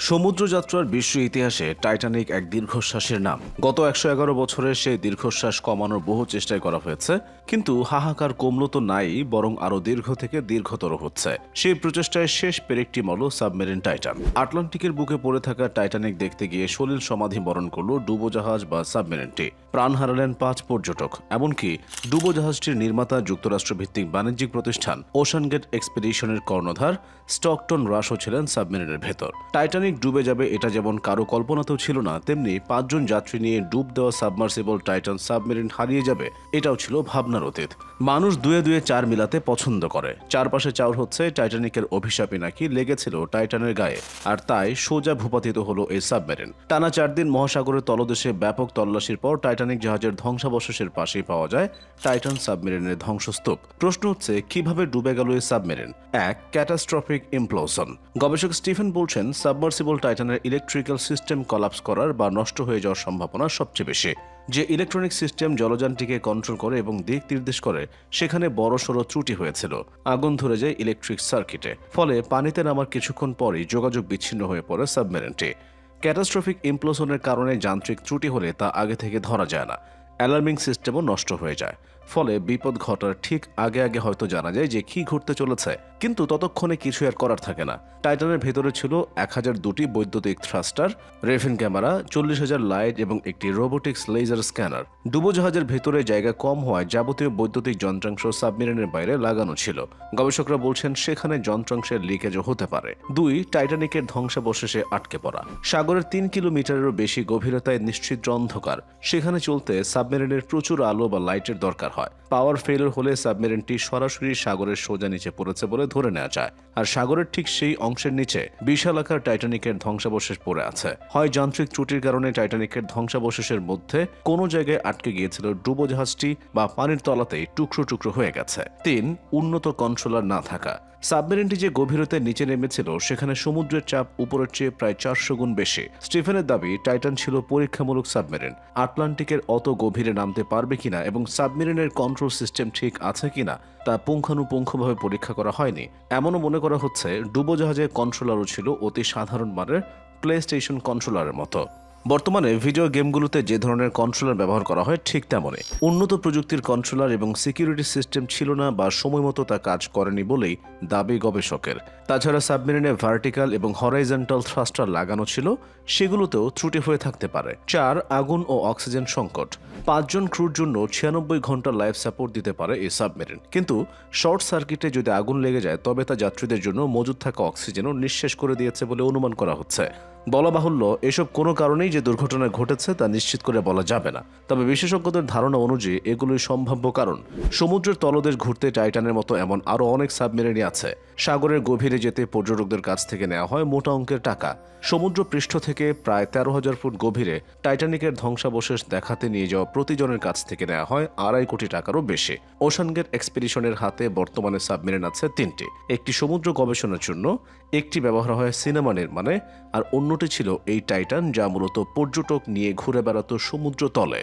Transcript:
সমুদ্রযাত্রার বিশ্ব ইতিহাসে টাইটানিক এক দীর্ঘশ্বাসের নাম। গত ১১১ বছরে সেই দীর্ঘশ্বাস কমানোর বহু চেষ্টাই করা হয়েছে, কিন্তু হাহাকার কমলো তো নাই, বরং আরও দীর্ঘ থেকে দীর্ঘতর হচ্ছে। সেই প্রচেষ্টায় শেষ পেরেকটি মলো সাবমেরিন টাইটান। আটলান্টিকের বুকে পড়ে থাকা টাইটানিক দেখতে গিয়ে সলিল সমাধি বরণ করল ডুবোজাহাজ বা সাবমেরিনটি। প্রাণ হারালেন ৫ পর্যটক। এমনকি ডুবোজাহাজটির নির্মাতা যুক্তরাষ্ট্রভিত্তিক বাণিজ্যিক প্রতিষ্ঠান ওশানগেট এক্সপিডিশনের কর্ণধার স্টকটন রাশও ছিলেন সাবমেরিনের ভেতর। টাইটানিক ডুবে যাবে এটা যেমন কারো কল্পনাতেও ছিল না, তেমনি ৫ জন যাত্রী নিয়ে ডুব দেওয়া সাবমার্সিবল টাইটান সাবমেরিন হারিয়ে যাবে এটাও ছিল ভাবনার অতীত। মানুষ দুয়ে দুয়ে চার মিলাতে পছন্দ করে। চারপাশে চাউর হচ্ছে টাইটানিকের অভিশাপই নাকি লেগেছিল টাইটানের গায়ে, আর তাই সোজা ভূপাতিত হলো এই সাবমেরিন। টানা ৪ দিন মহাসাগরের তলদেশে ব্যাপক তল্লাশির পর টাইটানিক জাহাজের ধ্বংসাবশেষের পাশেই পাওয়া যায় টাইটান সাবমেরিনের ধ্বংসস্তূপ। প্রশ্ন হচ্ছে, কিভাবে ডুবে গেল এই সাবমেরিন? এক, ক্যাটাস্ট্রফিক ইমপ্লোশন। গবেষক স্টিফেন বলছেন, সাবমার্সিবল টাইটানের ইলেকট্রিক্যাল সিস্টেম কলাপস করার বা নষ্ট হয়ে যাওয়ার সম্ভাবনা সবচেয়ে বেশি। যে ইলেকট্রনিক সিস্টেম জলযানটিকে কন্ট্রোল করে এবং দিক নির্দেশ করে, সেখানে বড়সড় ত্রুটি হয়েছিল। আগুন ধরে যায় ইলেকট্রিক সার্কিটে, ফলে পানিতে নামার কিছুক্ষণ পরই যোগাযোগ বিচ্ছিন্ন হয়ে পড়ে সাবমেরিনটি। ক্যাটাস্ট্রফিক ইমপ্লোশনের কারণে যান্ত্রিক ত্রুটি হলে তা আগে থেকে ধরা যায় না। অ্যালার্মিং সিস্টেমও নষ্ট হয়ে যায়, ফলে বিপদ ঘটার ঠিক আগে আগে হয়তো জানা যায় যে কি ঘটতে চলেছে, কিন্তু ততক্ষণে কিছু আর করার থাকে না। টাইটানের ভেতরে ছিল ১০০২টি বৈদ্যুতিক থ্রাস্টার, রেফিন ক্যামেরা, ৪০,০০০ লাইট এবং একটি রোবোটিক্স লেজার স্ক্যানার। ডুবোজাহাজের ভেতরে জায়গা কম হওয়ায় যাবতীয় বৈদ্যুতিক যন্ত্রাংশ সাবমেরিনের বাইরে লাগানো ছিল। গবেষকরা বলছেন, সেখানে যন্ত্রাংশের লিকেজও হতে পারে। ২, টাইটানিকের ধ্বংসাবশেষে আটকে পড়া। সাগরের ৩ কিলোমিটারেরও বেশি গভীরতায় নিশ্চিদ্র অন্ধকার। সেখানে চলতে সাবমেরিনের প্রচুর আলো বা লাইটের দরকার হয়। পাওয়ার ফেলিওর হলে সাবমেরিনটি সরাসরি সাগরের সোজা নিচে পড়েছে বলে ধরে নেওয়া যায়, আর সাগরের ঠিক সেই অংশের নিচে বিশালাকার টাইটানিকের ধ্বংসাবশেষ পড়ে আছে। হয় যান্ত্রিক ত্রুটির কারণে টাইটানিকের ধ্বংসাবশেষের মধ্যে কোনো জায়গায় আটকে গিয়েছিল ডুবোজাহাজটি, বা পানির তলাতেই টুকরো টুকরো হয়ে গেছে। ৩, উন্নত কন্ট্রোলার না থাকা। সাবমেরিনটি যে গভীরতায় নিচে নেমেছিল, সেখানে সমুদ্রের চাপ উপরের চেয়ে প্রায় ৪০০ গুণ বেশি। স্টিফেনের দাবি, টাইটান ছিল পরীক্ষামূলক সাবমেরিন। আটলান্টিকের অত গভীরে নামতে পারবে কিনা এবং সাবমেরিনের কন্ট্রোল সিস্টেম ঠিক আছে কিনা তা পুঙ্খানুপুঙ্খভাবে পরীক্ষা করা হয়নি। এমনও মনে করা হচ্ছে, ডুবোজাহাজের কন্ট্রোলারও ছিল অতি সাধারণ মানের প্লে স্টেশন কন্ট্রোলারের মতো। বর্তমানে ভিডিও গেমগুলোতে যে ধরনের কন্ট্রোলার ব্যবহার করা হয়, ঠিক তেমনই উন্নত প্রযুক্তির কন্ট্রোলার এবং সিকিউরিটি সিস্টেম ছিল না, বা সময় মতো তা কাজ করেনি বলেই দাবি গবেষকের। তাছাড়া সাবমেরিনে ভার্টিক্যাল এবং হরাইজন্টাল থ্রাস্টার লাগানো ছিল, সেগুলোতেও ত্রুটি হয়ে থাকতে পারে। ৪, আগুন ও অক্সিজেন সংকট। ৫ জন ক্রুর জন্য ৯৬ ঘন্টা লাইফ সাপোর্ট দিতে পারে এই সাবমেরিন, কিন্তু শর্ট সার্কিটে যদি আগুন লেগে যায়, তবে তা যাত্রীদের জন্য মজুদ থাকা অক্সিজেনও নিঃশেষ করে দিয়েছে বলে অনুমান করা হচ্ছে। বলা বাহুল্য, এসব কোনো কারণেই যে দুর্ঘটনা ঘটেছে তা নিশ্চিত করে বলা যাবে না, তবে বিশেষজ্ঞদের ধারণা অনুযায়ী এগুলোই সম্ভাব্য কারণ। সমুদ্রের তলদেশ ঘুরতে টাইটানের মতো এমন আরও অনেক সাবমেরিনই আছে। সাগরের গভীরে যেতে পর্যটকদের কাছ থেকে নেওয়া হয় মোটা অঙ্কের টাকা। সমুদ্র পৃষ্ঠ থেকে প্রায় ১৩,০০০ ফুট গভীরে টাইটানিকের ধ্বংসাবশেষ দেখাতে নিয়ে যাওয়া প্রতিজনের কাছ থেকে নেওয়া হয় ২.৫ কোটি টাকারও বেশি। ওশানগেট এক্সপিডিশনের হাতে বর্তমানে সাবমেরিন আছে ৩টি। একটি সমুদ্র গবেষণার জন্য, একটি ব্যবহার হয় সিনেমা নির্মাণে, আর অন্যটি ছিল এই টাইটান, যা মূলত পর্যটক নিয়ে ঘুরে বেড়াতো সমুদ্র তলে।